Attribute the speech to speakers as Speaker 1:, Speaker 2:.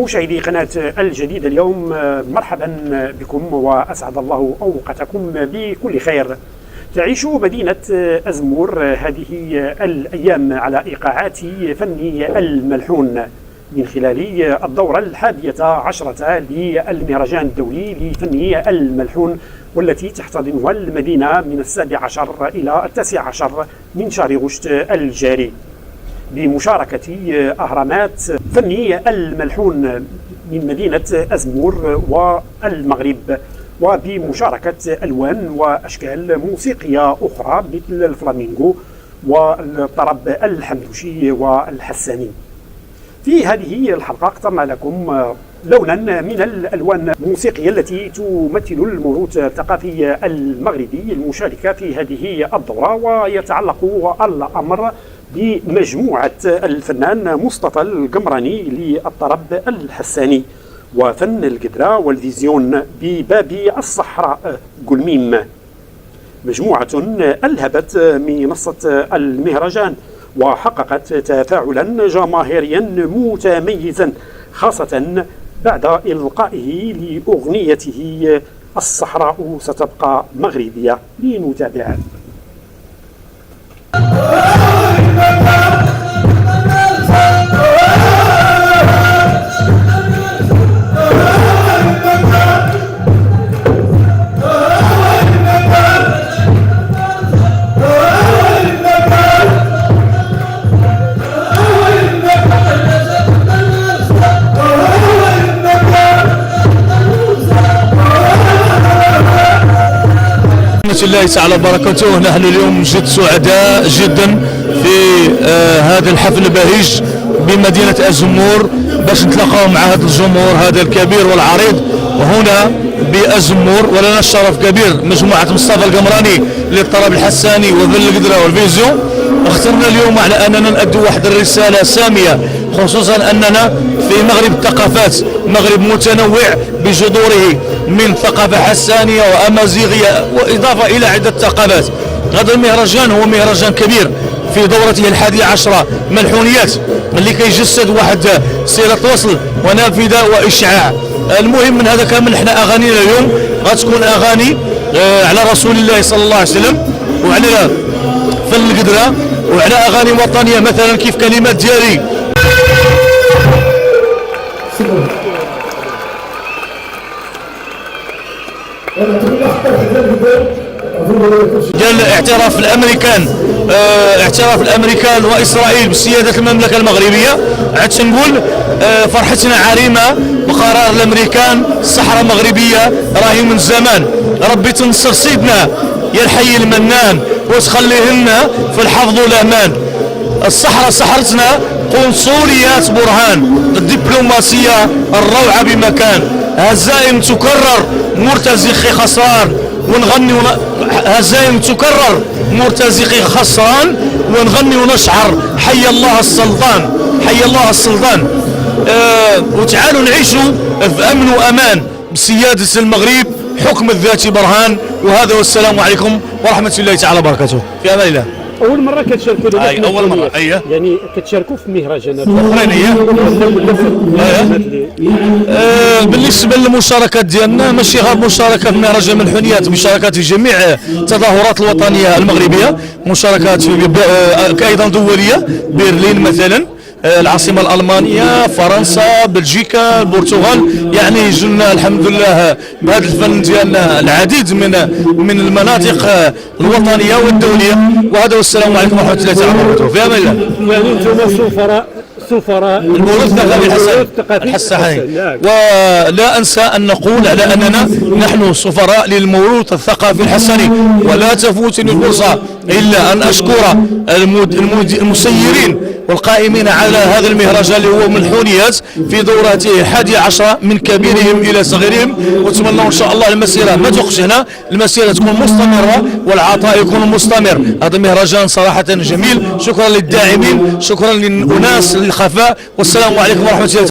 Speaker 1: مشاهدي قناة الجديد اليوم، مرحبا بكم وأسعد الله أوقاتكم بكل خير. تعيش مدينة أزمور هذه الأيام على إيقاعات فني الملحون من خلال الدورة 11 للمهرجان الدولي لفني الملحون، والتي تحتضنها المدينة من 17 إلى 19 من شهر غشت الجاري، بمشاركة أهرامات فني الملحون من مدينة أزمور والمغرب، وبمشاركة ألوان وأشكال موسيقية أخرى مثل الفلامينغو والطرب الحمدوشي والحساني. في هذه الحلقة اخترنا لكم لونا من الألوان الموسيقية التي تمثل الموروث الثقافي المغربي المشاركة في هذه الدورة، ويتعلق الأمر بمجموعة الفنان مصطفى القمراني للطرب الحساني وفن القدرة والفيزيون بباب الصحراء قلميم، مجموعة ألهبت منصة المهرجان وحققت تفاعلا جماهيريا متميزا، خاصة بعد إلقائه لأغنيته الصحراء ستبقى مغربية. لنتابع.
Speaker 2: الله تعالى بركاته. نحن اليوم جد سعداء جدا في هذا الحفل البهيج بمدينة أزمور باش نتلاقاو مع هذا الجمهور هذا الكبير والعريض وهنا بأزمور، ولنا الشرف كبير مجموعة مصطفى القمراني للطرب الحساني وفن القدرة والفيزيون. اخترنا اليوم على أننا نؤدي واحد الرسالة سامية، خصوصا أننا في مغرب الثقافات، مغرب متنوع بجذوره من ثقافة حسانية وأمازيغية وإضافة إلى عدة ثقافات. هذا المهرجان هو مهرجان كبير في دورته 11 ملحونيات اللي كيجسد واحد سيرة وصل ونافذة وإشعاع. المهم من هذا كامل احنا أغانينا اليوم غتكون أغاني على رسول الله صلى الله عليه وسلم وعلى فن القدرة وعلى أغاني وطنية مثلا كيف كلمات ديالي. ديال اعتراف الامريكان واسرائيل بسياده المملكه المغربيه، عاد تنقول فرحتنا عارمه بقرار الامريكان. الصحراء مغربيه راهي من زمان، ربي تنصر سيدنا يا الحي المنان وتخليهن في الحفظ والامان. الصحراء سحرتنا قنصليات برهان، الدبلوماسيه الروعه بمكان، هزائم تكرر مرتزقي خسران ونغني هزائم تكرر مرتزقي خسران ونغني ونشعر حي الله السلطان حي الله السلطان. وتعالوا نعيشوا في امن وامان بسياده المغرب، حكم الذات برهان. وهذا والسلام عليكم ورحمه الله تعالى وبركاته. في امان الله.
Speaker 1: أول مرة كتشاركوا
Speaker 2: أول مرة
Speaker 1: يعني كتشاركوا في مهرجانات
Speaker 2: أخرين بالنسبة للمشاركات ديالنا ماشي غير مشاركة في مهرجان الملحونيات، مشاركات في جميع التظاهرات الوطنية المغربية، مشاركات أيضا دولية، برلين مثلا، العاصمة الألمانية، فرنسا، بلجيكا، البرتغال. يعني جلنا الحمد لله بهذا الفن ديالنا العديد من المناطق الوطنية والدولية. وهذا والسلام عليكم ورحمة الله تعالى وبركاته. في أمان الله.
Speaker 1: يعني أنتم سفراء
Speaker 2: الموروث الثقافي الحساني. ولا أنسى أن نقول على أننا نحن سفراء للموروث الثقافي الحساني، ولا تفوتني الفرصة إلا أن أشكر المسيرين والقائمين على هذا المهرجان اللي هو ملحونيات في دورته 11 من كبيرهم إلى صغيرهم. واتمنى إن شاء الله المسيرة ما توقفش هنا، المسيرة تكون مستمرة والعطاء يكون مستمر. هذا المهرجان صراحة جميل. شكرا للداعمين، شكرا للناس الخفاء، والسلام عليكم ورحمة الله.